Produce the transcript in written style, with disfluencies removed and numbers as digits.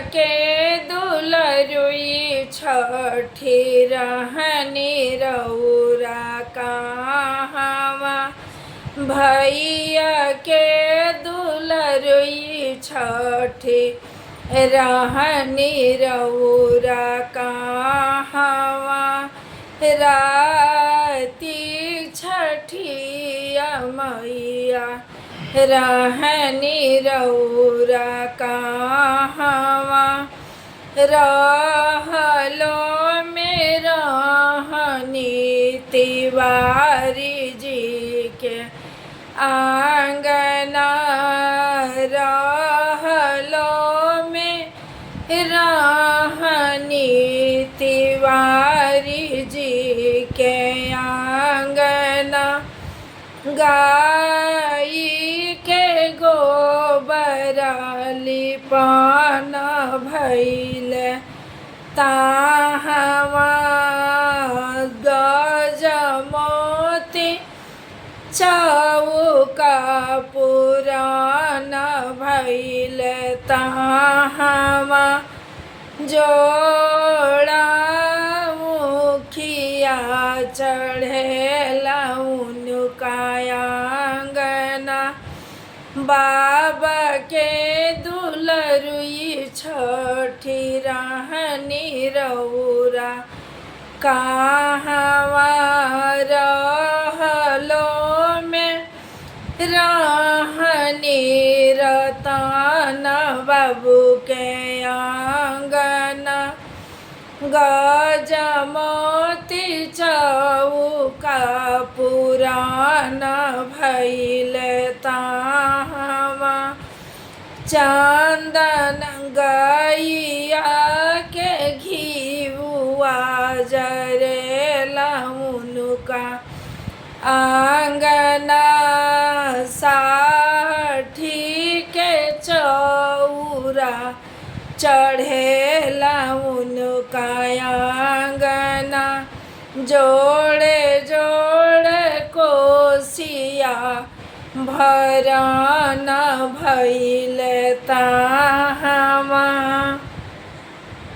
के दुलरुई छठी रहनी रउरा कहवा। भैया के दुलरुई छठी रहनी रउरा कहवा। राती छठिया मैया रहनी रउरा कहवा। रहलो में रहनी तिवारी जी के आंगना। रहलो में रहनी तिवारी जी के आंगना। गाई के गोबर लिपान भइल ताहवा। गजमोती चौका पुरान भइल ताहवा। जोड़ा मुखिया चढ़ेला उनका आंगना। बाबा के दुलरुई छठी रहनी रउरा कहवा। रहलो में रहनी रतन बाबू के आंगना। गजमोती चौका पुरान भइल ताहवा। चंदन गैया के घिउआ जरेला उनका आंगना। साठी के चौरा चढ़ेला उनका आंगना। जोड़े जोड़े कोसिया भरान भइल ताहवा।